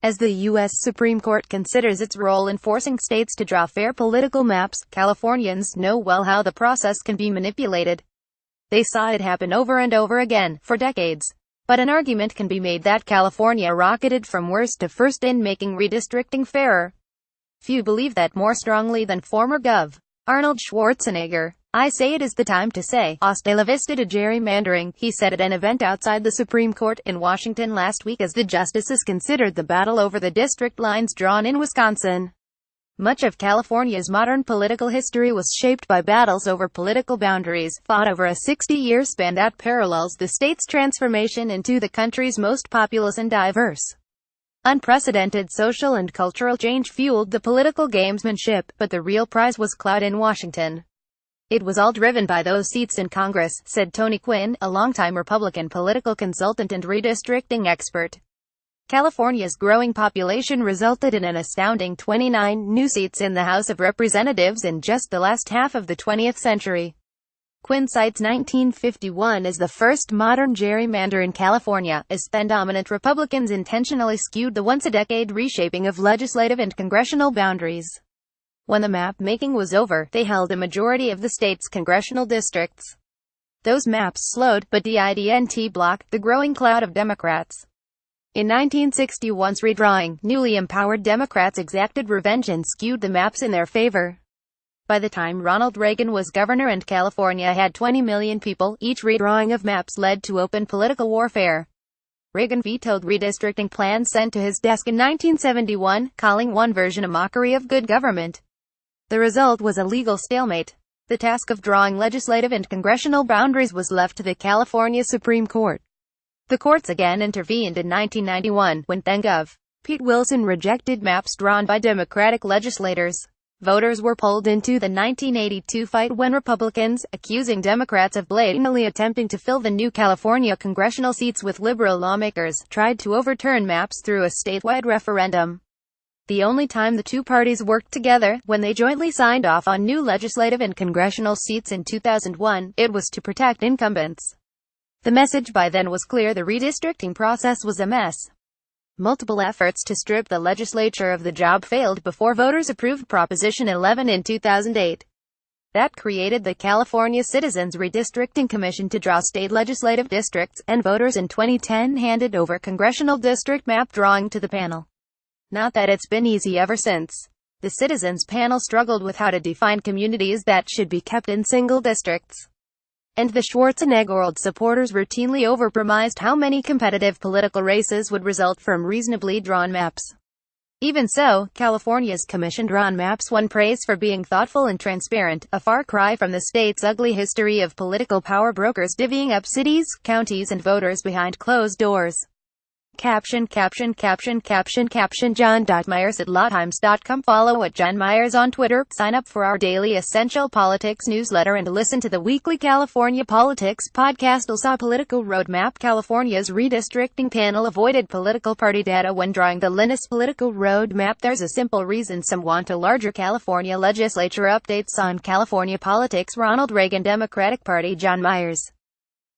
As the U.S. Supreme Court considers its role in forcing states to draw fair political maps, Californians know well how the process can be manipulated. They saw it happen over and over again, for decades. But an argument can be made that California rocketed from worst to first in making redistricting fairer. Few believe that more strongly than former Gov. Arnold Schwarzenegger. "I say it is the time to say hasta la vista to gerrymandering," he said at an event outside the Supreme Court in Washington last week as the justices considered the battle over the district lines drawn in Wisconsin. Much of California's modern political history was shaped by battles over political boundaries, fought over a 60-year span that parallels the state's transformation into the country's most populous and diverse. Unprecedented social and cultural change fueled the political gamesmanship, but the real prize was clout in Washington. "It was all driven by those seats in Congress," said Tony Quinn, a longtime Republican political consultant and redistricting expert. California's growing population resulted in an astounding 29 new seats in the House of Representatives in just the last half of the 20th century. Quinn cites 1951 as the first modern gerrymander in California, as then-dominant Republicans intentionally skewed the once-a-decade reshaping of legislative and congressional boundaries. When the map-making was over, they held a majority of the state's congressional districts. Those maps slowed, but didn't block, the growing cloud of Democrats. In 1961's redrawing, newly empowered Democrats exacted revenge and skewed the maps in their favor. By the time Ronald Reagan was governor and California had 20 million people, each redrawing of maps led to open political warfare. Reagan vetoed redistricting plans sent to his desk in 1971, calling one version a mockery of good government. The result was a legal stalemate. The task of drawing legislative and congressional boundaries was left to the California Supreme Court. The courts again intervened in 1991, when then-Gov. Pete Wilson rejected maps drawn by Democratic legislators. Voters were pulled into the 1982 fight when Republicans, accusing Democrats of blatantly attempting to fill the new California congressional seats with liberal lawmakers, tried to overturn maps through a statewide referendum. The only time the two parties worked together, when they jointly signed off on new legislative and congressional seats in 2001, it was to protect incumbents. The message by then was clear: the redistricting process was a mess. Multiple efforts to strip the legislature of the job failed before voters approved Proposition 11 in 2008. That created the California Citizens Redistricting Commission to draw state legislative districts, and voters in 2010 handed over congressional district map drawing to the panel. Not that it's been easy ever since. The Citizens panel struggled with how to define communities that should be kept in single districts. And the Schwarzenegger supporters routinely overpromised how many competitive political races would result from reasonably drawn maps. Even so, California's commission-drawn maps won praise for being thoughtful and transparent, a far cry from the state's ugly history of political power brokers divvying up cities, counties and voters behind closed doors. Caption John.Myers@lawtimes.com. Follow at John Myers on Twitter. Sign up for our daily Essential Politics newsletter and listen to the weekly California Politics podcast. Also, Political Roadmap. California's redistricting panel avoided political party data when drawing the Linus Political Roadmap. There's a simple reason: some want a larger California legislature. Updates on California politics. Ronald Reagan Democratic Party. John Myers.